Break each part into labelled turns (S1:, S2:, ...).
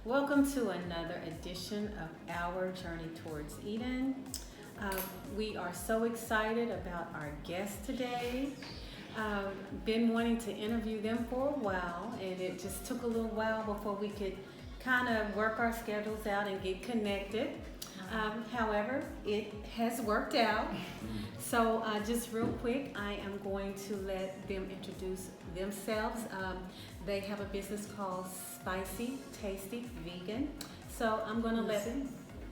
S1: Welcome to another edition of Our Journey Towards Eden. We are so excited about our guest today. Been wanting to interview them for a while, and it just took a little while before we could kind of work our schedules out and get connected. However, it has worked out. So just real quick, I am going to let them introduce themselves. They have a business called Spicy Tasty Vegan. So I'm going to let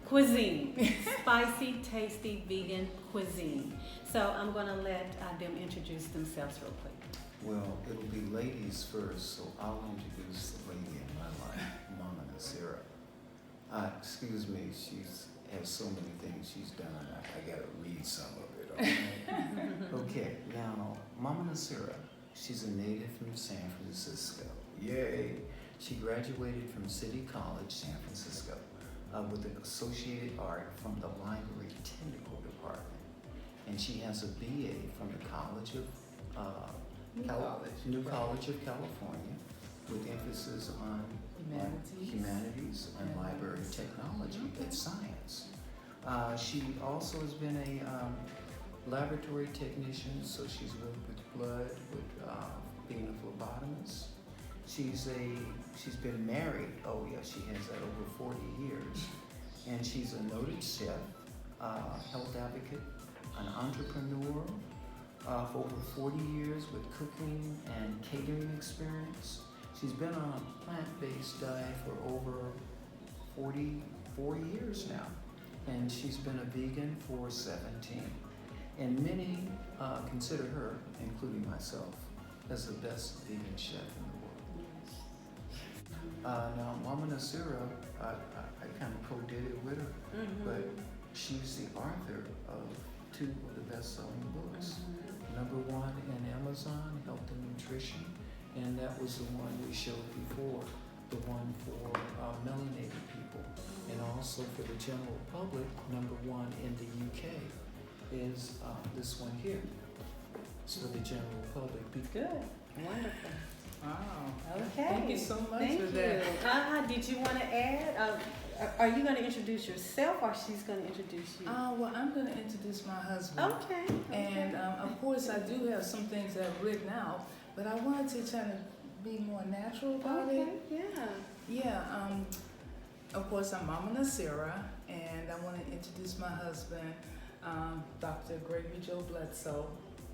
S1: cuisine, Spicy Tasty Vegan Cuisine. So I'm going to let them introduce themselves real quick.
S2: Well, it'll be ladies first, so I'll introduce the lady in my life, Mama Naasira. Excuse me, she's has so many things she's done. I gotta read some of it. Okay. Okay. Now, Mama Naasira, she's a native from San Francisco. Yay! She graduated from City College, San Francisco, with an Associated Art from the Library Technical Department, and she has a BA from the College of New College of California, with emphasis on humanities and library technology and science. She also has been a laboratory technician, so she's worked with blood, with being a phlebotomist. She's been married, she has that over 40 years, and she's a noted chef, health advocate, an entrepreneur, for over 40 years with cooking and catering experience. She's been on a plant-based diet for over 44 years now, and she's been a vegan for 17. And many consider her, including myself, as the best vegan chef in the world. Now, Mama Naasira, I kind of co-did it with her, but she's the author of 2 of the best-selling books. Number 1 in Amazon, Health and Nutrition, and that was the one we showed before, the one for melanated people. And also for the general public, number 1 in the UK is this one here. So the general public.
S1: Good. Wonderful.
S3: Wow.
S1: Okay.
S3: Thank you so much
S1: Thank
S3: for
S1: you.
S3: that.
S1: Did you want to add? Are you going to introduce yourself, or she's going to introduce you?
S3: Well, I'm going to introduce my husband.
S1: Okay.
S3: And of course, I do have some things that I've written out, but I wanted to try to be more natural about it.
S1: Yeah.
S3: Yeah. Of course, I'm Mama Naasira, and I want to introduce my husband, Dr. Gregory Joe Bledsoe,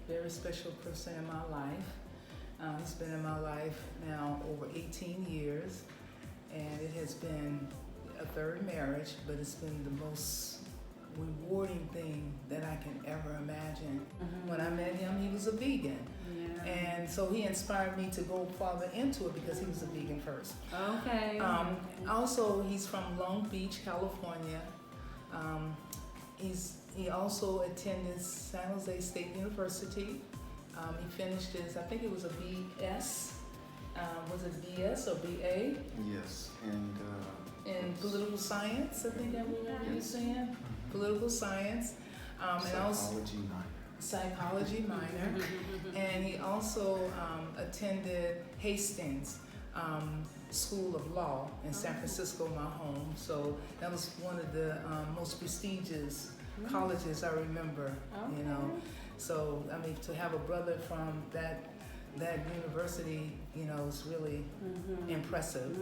S3: very special person in my life. He's been in my life now over 18 years, and it has been a third marriage, but it's been the most rewarding thing that I can ever imagine. When I met him, he was a vegan.
S1: Yeah.
S3: And so he inspired me to go farther into it because he was a vegan first.
S1: Okay.
S3: Also, he's from Long Beach, California. He also attended San Jose State University. He finished his, I think it was a BS. Was it BS or BA?
S2: Yes, and
S3: In political science, I think I remember you saying. Political science. And also psychology minor. And he also attended Hastings School of Law in San Francisco, my home. So that was one of the most prestigious colleges I remember, you know. So, I mean, to have a brother from that university, you know, is really impressive.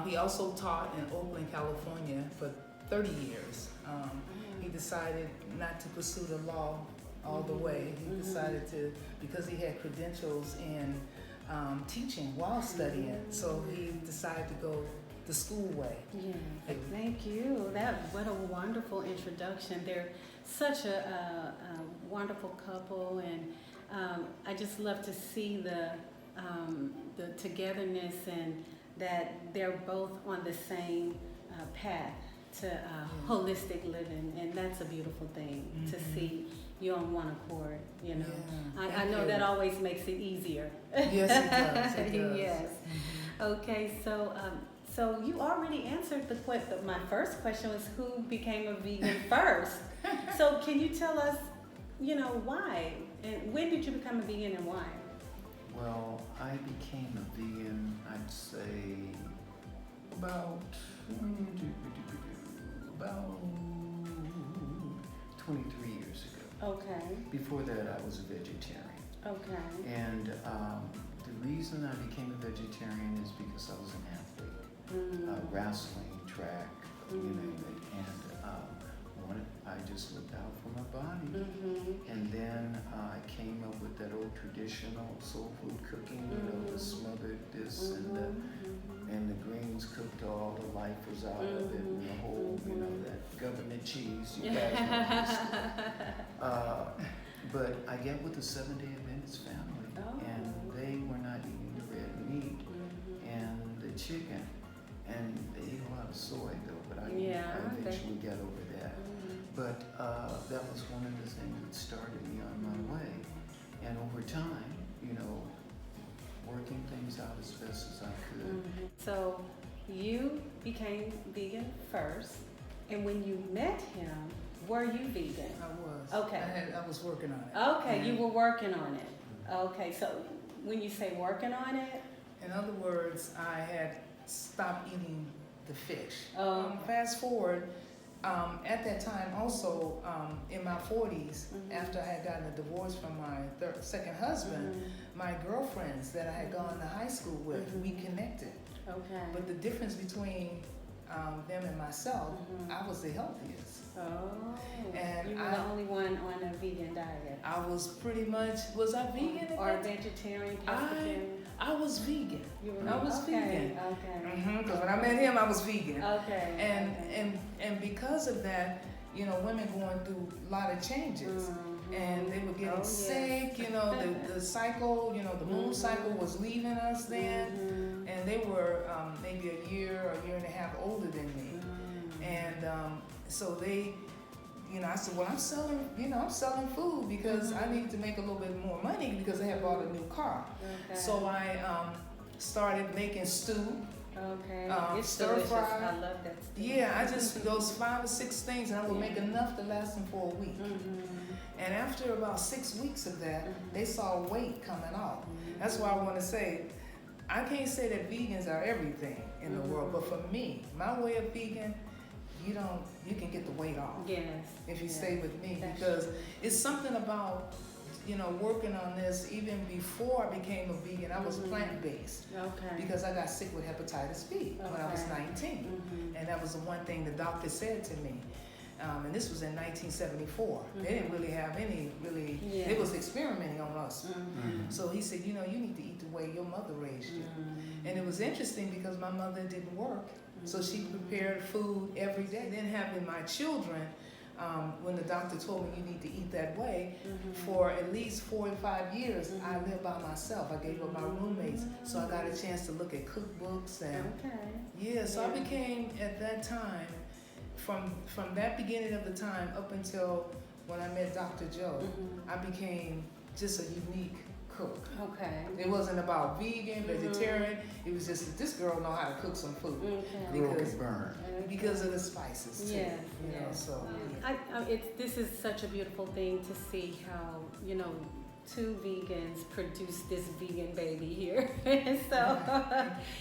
S3: He also taught in Oakland, California for 30 years. He decided not to pursue the law all the way. He decided to, because he had credentials in teaching while studying, so he decided to go the school way.
S1: Yeah, thank you. What a wonderful introduction. They're such a wonderful couple, and I just love to see the togetherness and that they're both on the same path to holistic living, and that's a beautiful thing to see you on one accord. You know, I know that always makes it easier.
S3: Yes, it does. It does.
S1: Yes. Okay, so you already answered my first question was who became a vegan first. So can you tell us, you know, why and when did you become a vegan and why?
S2: well, I became a vegan, I'd say about 23 years ago.
S1: Okay.
S2: Before that, I was a vegetarian.
S1: Okay.
S2: And the reason I became a vegetarian is because I was an athlete. Wrestling, track, you name it. And I just looked out for my body. And then I came up with that old traditional soul food cooking, you know, the smothered this and the greens cooked, all the life was out of it, and the whole, you know, that government cheese, you guys know this. But I get with the 7-Day Adventist family, and they were not eating the red meat and the chicken, and they ate a lot of soy though, but I eventually got over that. But that was one of the things that started me on my way. And over time, you know, working things out as best as I could.
S1: So you became vegan first, and when you met him, were you vegan?
S3: I was.
S1: Okay.
S3: I was working on it.
S1: Okay, you were working on it. Okay, so when you say working on it?
S3: In other words, I had stopped eating the fish.
S1: Oh.
S3: Fast forward, at that time also, in my 40s, after I had gotten a divorce from my second husband, my girlfriends that I had gone to high school with, we connected.
S1: Okay.
S3: But the difference between them and myself, I was the healthiest.
S1: Oh,
S3: And
S1: you were the only one on a vegan diet.
S3: I was pretty much, was I vegan at
S1: Or
S3: that time?
S1: vegetarian, pescatarian?
S3: I was vegan.
S1: You were
S3: I was vegan.
S1: Okay.
S3: Because when I met him, I was vegan.
S1: Okay.
S3: And because of that, you know, women going through a lot of changes. And they were getting sick, you know, the cycle, you know, the moon cycle was leaving us then. And they were maybe a year and a half older than me. And so they, you know, I said, well, I'm selling food because I need to make a little bit more money because I had bought a new car.
S1: Okay.
S3: So I started making stew.
S1: Okay. It's
S3: stir
S1: delicious.
S3: fry.
S1: I love that stuff.
S3: Yeah, I just, those 5 or 6 things, and I would make enough to last them for a week. And after about 6 weeks of that, they saw weight coming off. That's why I want to say, I can't say that vegans are everything in the world, but for me, my way of vegan, you can get the weight off.
S1: Yes.
S3: If you stay with me, because it's something about, you know, working on this. Even before I became a vegan, I was plant-based.
S1: Okay.
S3: Because I got sick with hepatitis B when I was 19. And that was the one thing the doctor said to me. And this was in 1974. They didn't really have any, it was experimenting on us. So he said, you know, you need to eat the way your mother raised you. And it was interesting because my mother didn't work. So she prepared food every day. Then having my children, when the doctor told me you need to eat that way, for at least 4 or 5 years, I lived by myself. I gave up my roommates. So I got a chance to look at cookbooks and so I became, at that time, from that beginning of the time up until when I met Dr. Joe, I became just a unique cook.
S1: Okay.
S3: It wasn't about vegan, vegetarian. It was just that this girl know how to cook some food because of the spices too.
S1: Yeah.
S3: You know, so
S1: this is such a beautiful thing to see how, you know, 2 vegans produce this vegan baby here. So,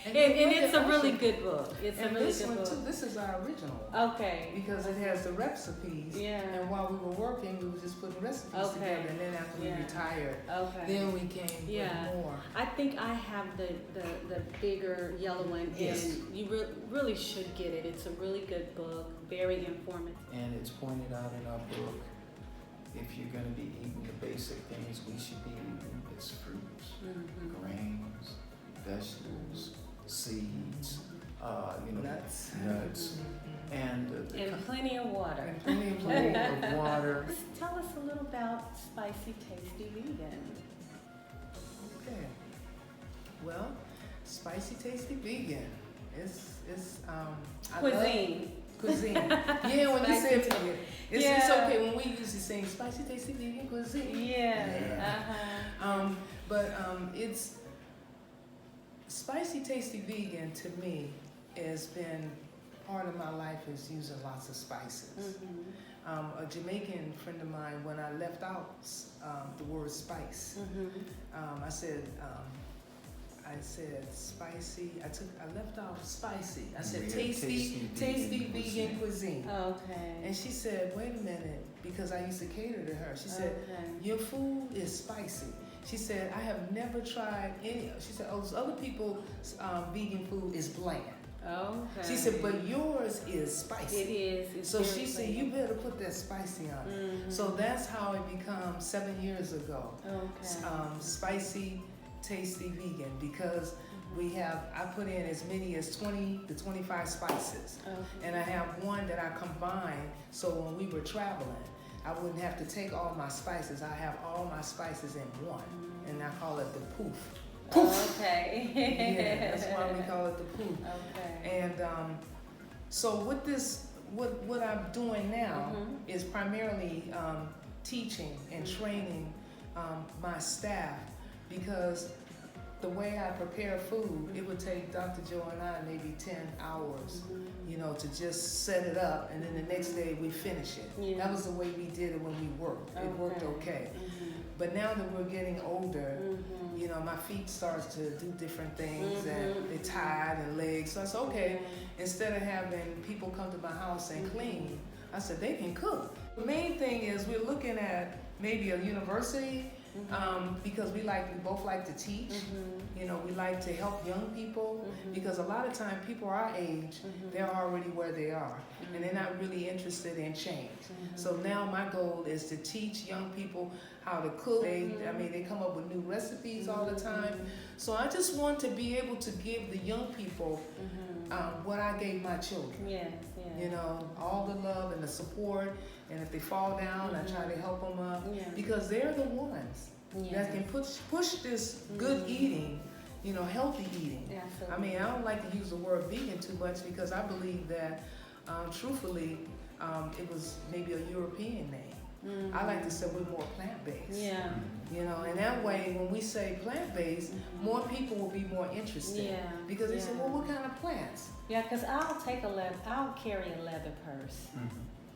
S1: and it's a really good book. It's a really good book.
S3: Too, this is our original.
S1: Okay.
S3: Because it has the recipes.
S1: Yeah.
S3: And while we were working, we were just putting recipes together. And then after we retired, then we came with more.
S1: I think I have the bigger yellow one, and you really should get it. It's a really good book, very informative.
S2: And it's pointed out in our book, if you're going to be eating the basic things we should be eating, it's fruits, grains, vegetables, seeds, you know, nuts, and
S1: plenty of water.
S2: And plenty of water.
S1: Tell us a little about Spicy Tasty Vegan.
S3: Okay. Well, Spicy Tasty Vegan. It's
S1: cuisine.
S3: Cuisine. Yeah, when you say it, it's okay when we usually sing Spicy Tasty Vegan Cuisine. It's Spicy Tasty Vegan to me has been part of my life is using lots of spices. A Jamaican friend of mine, when I left out the word spice, I said, I said spicy. I left off spicy. I said
S2: We had
S3: tasty vegan cuisine.
S1: Okay.
S3: And she said, wait a minute, because I used to cater to her. She said,
S1: Okay.
S3: your food is spicy. She said, I have never tried any. She said, oh, other people's vegan food is bland.
S1: Okay.
S3: She said, but yours is spicy.
S1: It is. It's
S3: So
S1: very
S3: she said,
S1: plain.
S3: you better put that spicy on it.
S1: Mhm.
S3: So that's how it becomes 7 years ago.
S1: Okay.
S3: Spicy, tasty vegan, because I put in as many as 20 to 25 spices.
S1: Okay.
S3: And I have one that I combine, so when we were traveling, I wouldn't have to take all my spices. I have all my spices in one, and I call it the poof.
S1: Okay.
S3: Yeah, that's why we call it the poof.
S1: Okay.
S3: And so with this, what I'm doing now is primarily teaching and training my staff, because the way I prepare food, it would take Dr. Joe and I maybe 10 hours, you know, to just set it up, and then the next day we finish it.
S1: Yeah.
S3: That was the way we did it when we worked. It worked okay. But now that we're getting older, you know, my feet starts to do different things, and they're tired and legs. So I said, okay, instead of having people come to my house and clean, I said they can cook. The main thing is we're looking at maybe a university, because we both like to teach. You know, we like to help young people, because a lot of time people our age, they're already where they are, and they're not really interested in change. So now my goal is to teach young people how to cook. They come up with new recipes all the time. So I just want to be able to give the young people what I gave my children.
S1: Yes, yes.
S3: You know, all the love and the support, and if they fall down, I try to help them up, because they're the ones that can push this good eating, you know, healthy eating.
S1: Absolutely.
S3: I mean, I don't like to use the word vegan too much, because I believe that, truthfully, it was maybe a European name. I like to say we're more plant-based.
S1: Yeah.
S3: You know, and that way, when we say plant-based, more people will be more interested.
S1: Yeah.
S3: Because they say, well, what kind of plants?
S1: Yeah, because I'll carry a leather purse.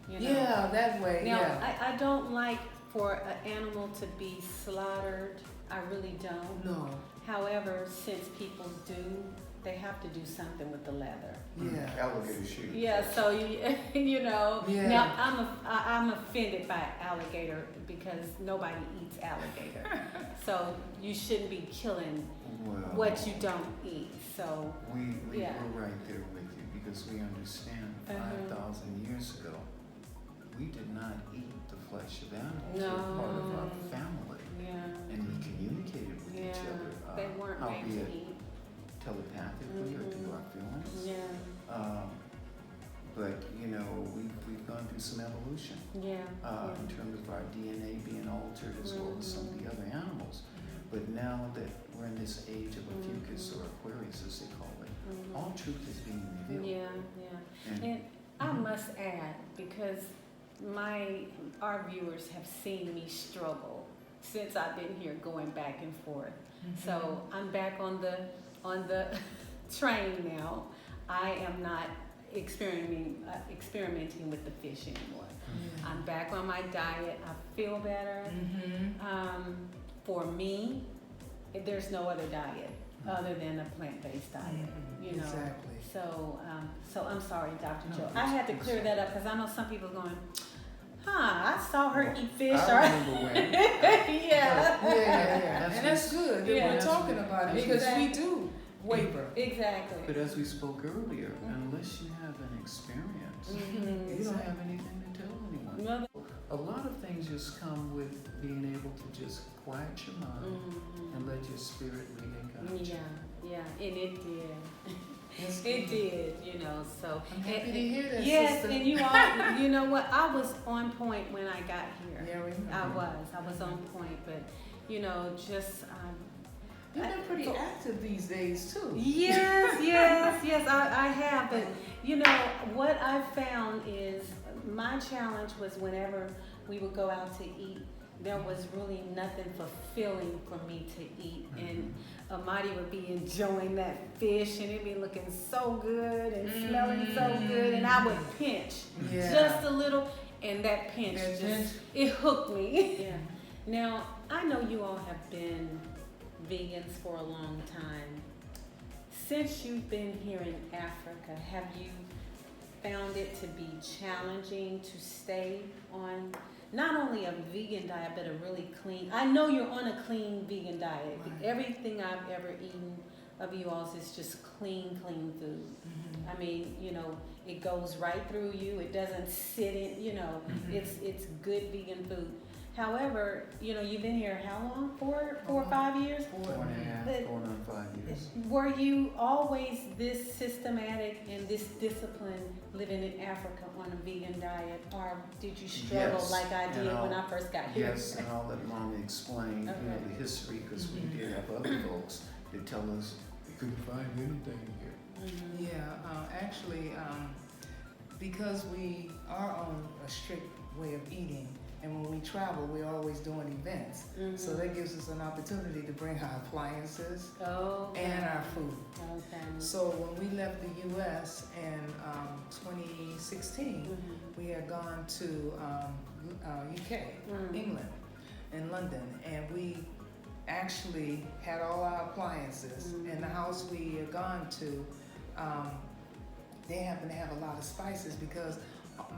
S1: You know?
S3: Yeah, that way,
S1: Now,
S3: yeah.
S1: I don't like for an animal to be slaughtered. I really don't.
S3: No.
S1: However, since people do, they have to do something with the leather.
S3: Yeah.
S2: Alligator shoot.
S1: Yeah, so you know.
S3: Yeah.
S1: Now I'm offended by alligator, because nobody eats alligator. So you shouldn't be killing what you don't eat. So
S2: We
S1: yeah.
S2: were right there with you, because we understand 5,000 years ago, we did not eat the flesh of animals. They were part of our family.
S1: yeah.
S2: And we communicated with each other.
S1: They weren't made to
S2: albeit
S1: eat.
S2: telepathically or through our feelings.
S1: Yeah.
S2: But you know, we've gone through some evolution in terms of our DNA being altered, as well as some of the other animals. But now that we're in this age of Ophiuchus, or Aquarius as they call it, all truth is being revealed.
S1: Yeah. And I must add, because our viewers have seen me struggle since I've been here, going back and forth. So I'm back on the train now. I am not experimenting with the fish anymore. I'm back on my diet. I feel better. For me, there's no other diet other than a plant-based diet. You know.
S3: Exactly.
S1: So I'm sorry, Dr. Joe. I had to clear that up, because I know some people are going, I saw her eat fish.
S2: I remember when.
S3: Yeah. And that's good that we're talking about it, because we do waver.
S1: Exactly.
S2: But as we spoke earlier, unless you have an experience, you don't have anything to tell anyone. A lot of things just come with being able to just quiet your mind and let your spirit lead and guide you.
S1: Yeah, and it did. It did, you know, so.
S3: I'm happy to hear that,
S1: yes,
S3: sister.
S1: and you know what, I was on point when I got here.
S3: Yeah, I remember.
S1: I was on point, but, you know, just.
S3: You've been pretty active these days, too.
S1: Yes, I have, but, you know, what I found is my challenge was whenever we would go out to eat, there was really nothing fulfilling for me to eat, and Amadi would be enjoying that fish, and it'd be looking so good and smelling so good, and I would pinch just a little, and that pinch it hooked me. Now I know you all have been vegans for a long time. Since you've been here in Africa, have you found it to be challenging to stay on not only a vegan diet, but a really clean? I know you're on a clean vegan diet.
S3: Right.
S1: Everything I've ever eaten of you all's is just clean food.
S3: Mm-hmm.
S1: I mean, it goes right through you. It doesn't sit in,
S3: Mhm.
S1: it's good vegan food. However, you've been here how long? Four or 5 years?
S2: 4.5,
S1: But-
S2: 4 and 5 years.
S1: Were you always this systematic and this disciplined living in Africa on a vegan diet, or did you struggle
S2: Yes,
S1: like I did
S2: and
S1: when I first got here?
S2: Yes, and I'll let Mama explain,
S1: Okay.
S2: the history, because
S3: Mhm.
S2: we did have other folks that tell us we couldn't find anything here.
S1: Mhm.
S3: Yeah, actually, because we are on a strict way of eating, and when we travel, we're always doing events. So
S1: Mhm.
S3: that gives us an opportunity to bring our appliances
S1: Okay.
S3: and our food.
S1: Okay.
S3: So when we left the U.S. in 2016,
S1: Mhm.
S3: we had gone to UK,
S1: Mm.
S3: England, in London, and we actually had all our appliances.
S1: Mm.
S3: In the house we had gone to, they happened to have a lot of spices, because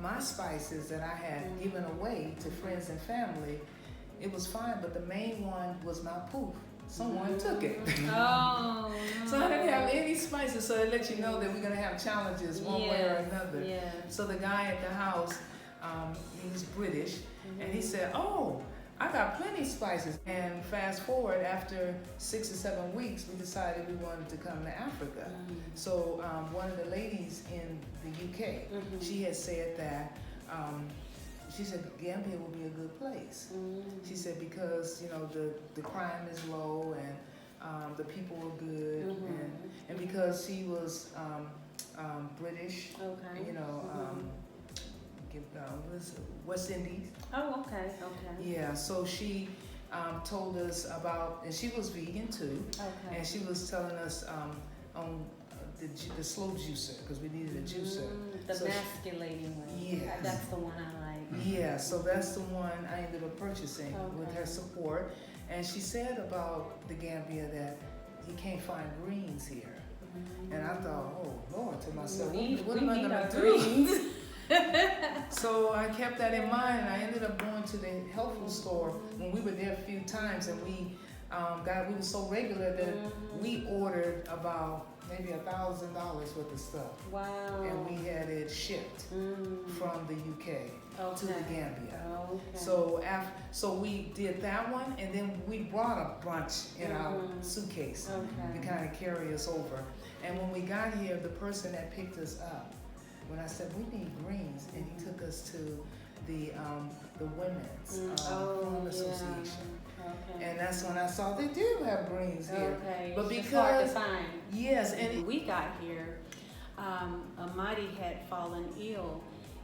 S3: my spices that I had
S1: Mm.
S3: given away to friends and family, it was fine, but the main one was my poof. Someone took it.
S1: Oh.
S3: So I didn't have any spices, so it lets you know that we're gonna have challenges one way or another.
S1: Yeah.
S3: So the guy at the house, he was British, and he said, "Oh, I got plenty of spices." And fast forward, after 6 or 7 weeks, we decided we wanted to come to Africa. So one of the ladies in the UK,
S1: Mhm.
S3: she had said that, she said Gambia will be a good place. She said because the crime is low, and the people are good,
S1: Mhm.
S3: and because she was British,
S1: Okay.
S3: West Indies.
S1: Oh, okay. Okay.
S3: Yeah, so she told us about, and she was vegan too,
S1: Okay.
S3: and she was telling us on the slow juicer, because we needed a juicer.
S1: The
S3: So she-
S1: masculating one.
S3: Yes.
S1: That's the one I like.
S3: Yeah, so that's the one I ended up purchasing with
S1: Okay.
S3: her support. And she said about the Gambia that you can't find greens here. And I thought, oh Lord, to myself, what am I
S1: need
S3: gonna
S1: our
S3: do?
S1: greens.
S3: So I kept that in mind, and I ended up going to the health food store when we were there a few times, and we were so regular that we ordered about maybe $1,000 worth of stuff,
S1: Wow.
S3: and we had it shipped from the UK to the Gambia.
S1: Okay.
S3: So we did that one, and then we brought a bunch in our suitcase
S1: Okay.
S3: to kind of carry us over. And when we got here, the person that picked us up, when I said we need greens, and he took us to the women's farm association,
S1: Okay.
S3: and that's when I saw they do have greens here.
S1: Okay.
S3: But
S1: It's just hard to
S3: because
S1: find.
S3: yes, and
S1: When we got here, Amadi had fallen ill,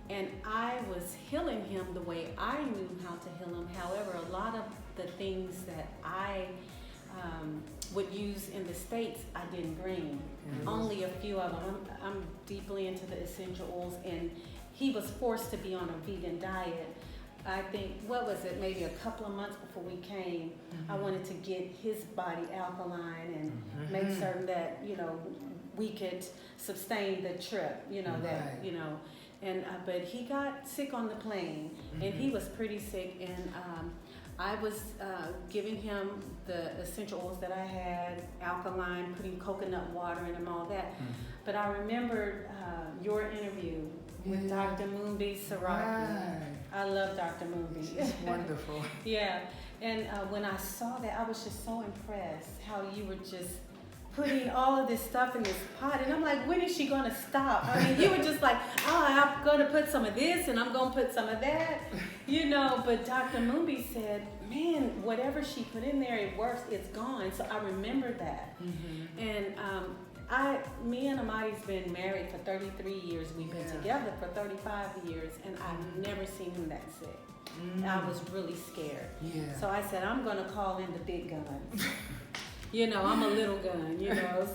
S1: and I was healing him the way I knew how to heal him. However, a lot of the things that I would use in the States, I didn't bring. Only a few of them. I'm deeply into the essential oils, and he was forced to be on a vegan diet. I think, what was it, maybe a couple of months before we came, I wanted to get his body alkaline and make certain that, we could sustain the trip,
S3: Right.
S1: and but he got sick on the plane, and he was pretty sick, and I was giving him the essential oils that I had, alkaline, putting coconut water in him, all that. But I remembered your interview with
S3: Yeah.
S1: Dr. Mumbi Saraki.
S3: right.
S1: I love Dr. Mumbi.
S3: She's wonderful.
S1: Yeah, and when I saw that, I was just so impressed how you were just putting all of this stuff in this pot, and I'm like, when is she gonna stop? I mean, you were just like, oh, I'm gonna put some of this, and I'm gonna put some of that, but Dr. Mumbi said, man, whatever she put in there, it works, it's gone. So I remember that. And me and Amadi's been married for 33 years. We've been
S3: Yeah.
S1: together for 35 years, and I've never seen him that sick. I was really scared.
S3: Yeah.
S1: So I said, I'm gonna call in the big guns. I'm a little gun,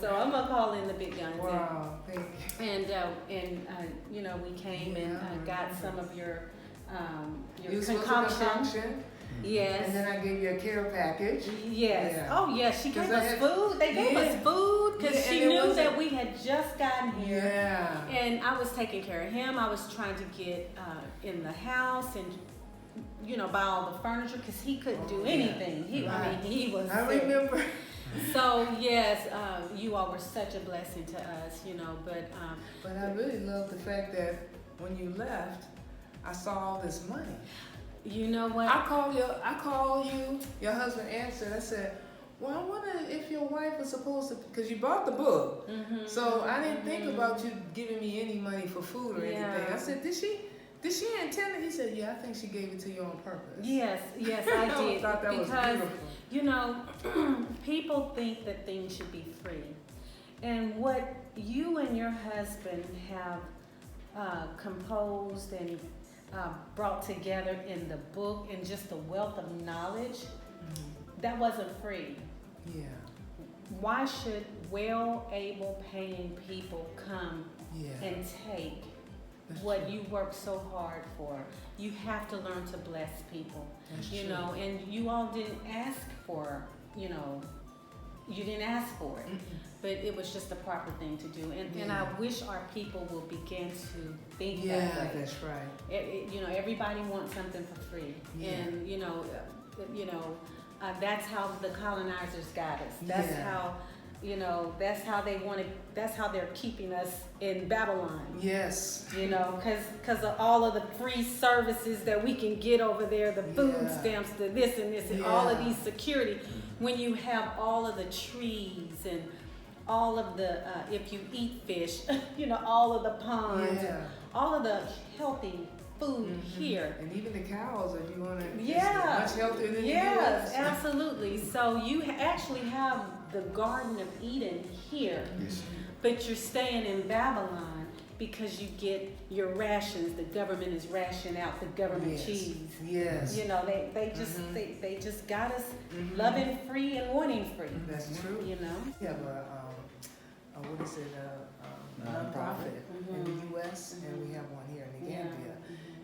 S1: so I'm gonna call in the big guns.
S3: Wow, thank you.
S1: And we came and got some of your
S3: Use
S1: concoction.
S3: concoction.
S1: Yes.
S3: And then I gave you a care package.
S1: Yes.
S3: Yeah.
S1: Oh, yes. She gave
S3: 'Cause I
S1: us
S3: had-
S1: food. They gave us food because
S3: Yeah,
S1: she
S3: and it
S1: knew
S3: wasn't-
S1: that we had just gotten here.
S3: Yeah.
S1: And I was taking care of him. I was trying to get in the house and, buy all the furniture because he couldn't do
S3: Yeah.
S1: anything. He was
S3: I
S1: sick.
S3: remember.
S1: So, yes, you all were such a blessing to us, but.
S3: But I really love the fact that when you left, I saw all this money.
S1: You know what?
S3: I called you, your husband answered. I said, well, I wonder if your wife was supposed to, because you bought the book.
S1: Mhm,
S3: So I didn't think
S1: mhm.
S3: about you giving me any money for food or anything.
S1: Yeah.
S3: I said, did she intend it? He said, yeah, I think she gave it to you on purpose.
S1: Yes, I did.
S3: thought that was
S1: because,
S3: beautiful.
S1: people think that things should be free. And what you and your husband have composed and brought together in the book and just the wealth of knowledge, that wasn't free.
S3: Yeah.
S1: Why should well-able paying people come
S3: Yeah.
S1: and take
S3: That's
S1: what
S3: true.
S1: you work so hard for? You have to learn to bless people,
S3: That's
S1: you
S3: true.
S1: know, and you all didn't ask for, you didn't ask for it, but it was just the proper thing to do. And
S3: Yeah.
S1: I wish our people will begin to think
S3: Yeah,
S1: that way.
S3: that's right.
S1: Everybody wants something for free,
S3: Yeah.
S1: and that's how the colonizers got us. That's
S3: Yeah.
S1: how, that's how they wanted. That's how they're keeping us in Babylon.
S3: Yes.
S1: Because of all of the free services that we can get over there, the food
S3: Yeah.
S1: stamps, the this and this, and all of
S3: Yeah.
S1: these security. When you have all of the trees and all of the, if you eat fish, all of the ponds,
S3: Yeah.
S1: all of the healthy food here.
S3: And even the cows, if you want to,
S1: Yeah.
S3: much healthier than
S1: Yes,
S3: the US.
S1: absolutely. So you actually have the Garden of Eden here,
S2: Yes.
S1: but you're staying in Babylon because you get your rations. The government is rationing out the government
S3: Yes.
S1: cheese.
S3: Yes.
S1: They just got us
S3: Mhm.
S1: loving free and wanting free.
S3: That's true.
S1: You know.
S3: We have what is it, nonprofit in the
S1: Mhm.
S3: U.S. and we have one here in the
S1: Yeah.
S3: Gambia.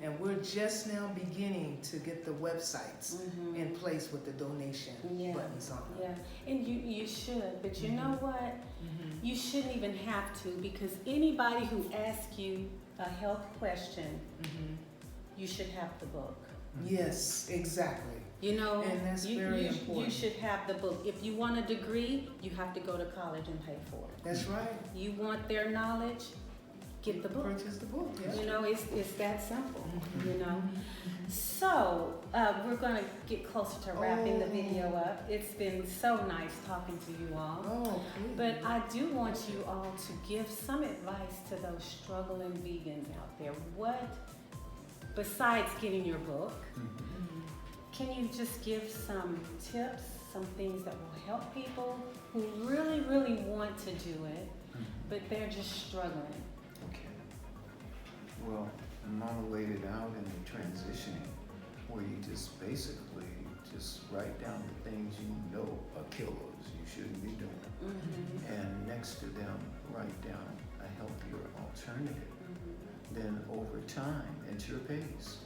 S3: And we're just now beginning to get the websites
S1: Mhm.
S3: in place with the donation
S1: Yeah.
S3: buttons on them.
S1: Yeah, and you should, but you know what?
S3: Mhm.
S1: You shouldn't even have to, because anybody who asks you a health question,
S3: Mhm.
S1: you should have the book.
S3: Yes, exactly. And that's very
S1: You
S3: important.
S1: should have the book. If you want a degree, you have to go to college and pay for it.
S3: That's right.
S1: You want their knowledge, get the book.
S3: Purchase the book. Yeah.
S1: It's that simple.
S3: Mhm.
S1: So we're gonna get closer to wrapping the
S3: Oh.
S1: video up. It's been so nice talking to you all.
S3: Oh, please.
S1: But I do want you all to give some advice to those struggling vegans out there. What, besides getting your book,
S3: Mhm.
S1: can you just give some tips, some things that will help people who really, really want to do it, but they're just struggling?
S2: Okay. Well, Mama laid it out in the transitioning, where you just basically just write down the things you know are killers you shouldn't be doing.
S1: Mm-hmm.
S2: And next to them, write down a healthier alternative. Then over time, at your pace,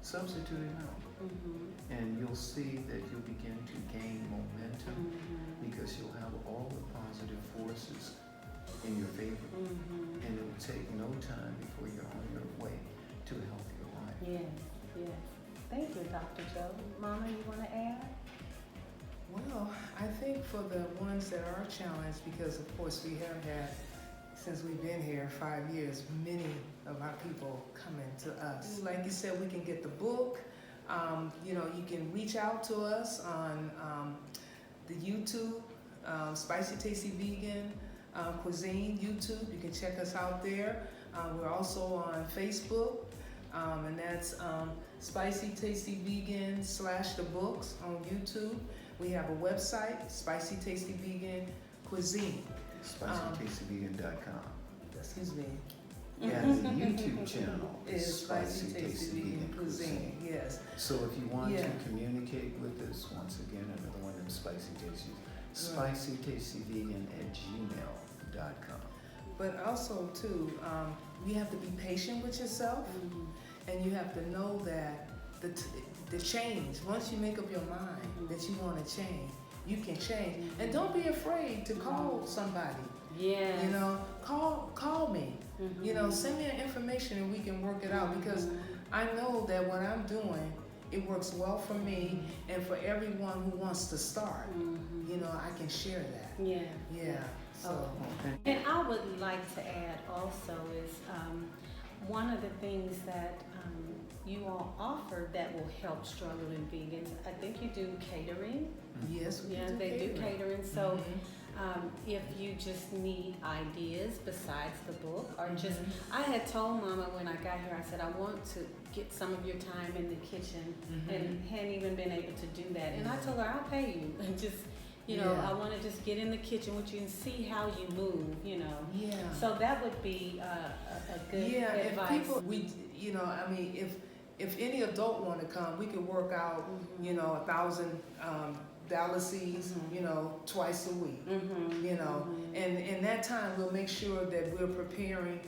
S2: substitute it out. And you'll see that you'll begin to gain momentum because you'll have all the positive forces in your favor. And it will take no time before you're on your way to a healthier life.
S1: Yes. Thank you, Dr. Joe. Mama, you want to add?
S3: Well, I think for the ones that are challenged, because of course we have had, since we've been here 5 years, many of our people coming to us. Like you said, we can get the book. You can reach out to us on the YouTube, Spicy Tasty Vegan Cuisine YouTube. You can check us out there. We're also on Facebook, and that's Spicy Tasty Vegan / the books on YouTube. We have a website, Spicy Tasty Vegan Cuisine.
S2: SpicyTastyVegan.com.
S3: Excuse me.
S2: And the YouTube channel
S3: Is
S2: is
S3: Spicy Tasty Vegan Cuisine. Yes.
S2: So if you want
S3: Yeah.
S2: to communicate with us, once again, another one of Spicy Tasty, SpicyTastyVegan@gmail.com.
S3: But also too, you have to be patient with yourself, and you have to know that the change. Once you make up your mind that you want to change, you can change. And don't be afraid to call somebody.
S1: Yeah.
S3: You know, call me. You know, send me the information and we can work it out, because I know that what I'm doing, it works well for me and for everyone who wants to start. You know, I can share that.
S1: Yeah.
S3: Yeah. So.
S1: Okay. And I would like to add also is one of the things that you all offer that will help struggling vegans. I think you do catering.
S3: Yes, we do
S1: they
S3: catering.
S1: do catering. So if you just need ideas besides the book, or just, I had told Mama when I got here, I said, I want to get some of your time in the kitchen, and hadn't even been able to do that. And I told her, I'll pay you. And just, you know, I want to just get in the kitchen with you and see how you move, you know. Yeah. So that would be a good advice.
S3: If people, you know, I mean, if any adult want to come, we could work out, you know, 1,000 dialyses, you know, twice a week, you know, and in that time we'll make sure that we're preparing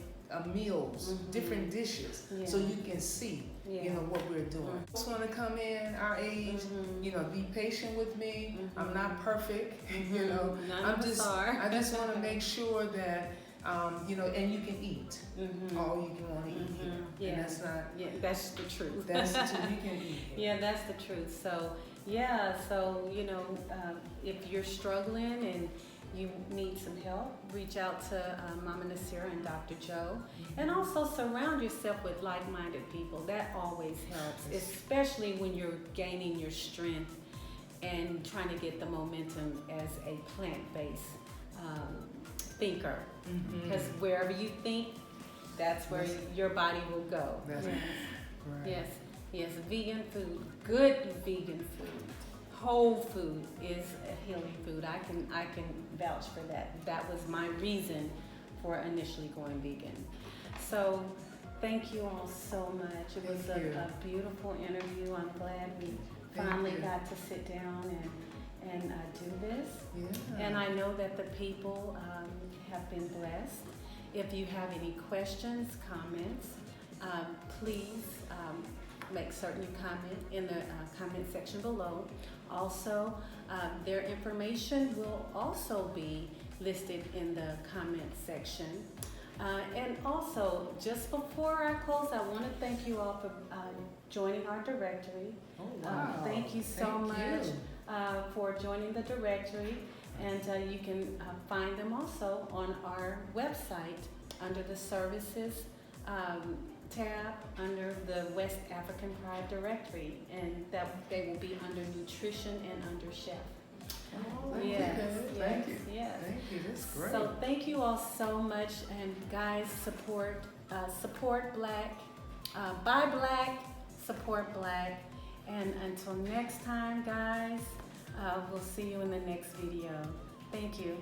S3: meals, different dishes, so you can see, you know, what we're doing. Just want to come in our age, you know, be patient with me. I'm not perfect, you know. I just want to make sure that you know, and you can eat all you can want to eat here.
S1: Yeah,
S3: and that's not.
S1: Yeah, that's the truth.
S3: That's the truth. You can eat here.
S1: Yeah, that's the truth. So yeah, so you know, if you're struggling and you need some help, reach out to Mama Naasira and Dr. Joe, and also surround yourself with like-minded people. That always helps, especially when you're gaining your strength and trying to get the momentum as a plant-based thinker. Because wherever you think, that's where your body will go.
S3: That's
S1: Yes, yes, vegan food, good vegan food, whole food is a healing food. I can vouch for that. That was my reason for initially going vegan. So thank you all so much. It was a beautiful interview. I'm glad we finally got to sit down and do this. Yeah. And I know that the people have been blessed. If you have any questions, comments, please make certain you comment in the comment section below. Also, their information will also be listed in the comment section. And also, just before I close, I want to thank you all for joining our directory.
S3: Oh, wow.
S1: Thank you so much for joining the directory. And you can find them also on our website under the services tab under the West African Pride directory, and that they will be under nutrition and under chef.
S3: Oh,
S2: thank you. Thank you. Thank you. That's great.
S1: So thank you all so much, and guys, support Black, buy Black, support Black, and until next time, guys, we'll see you in the next video. Thank you.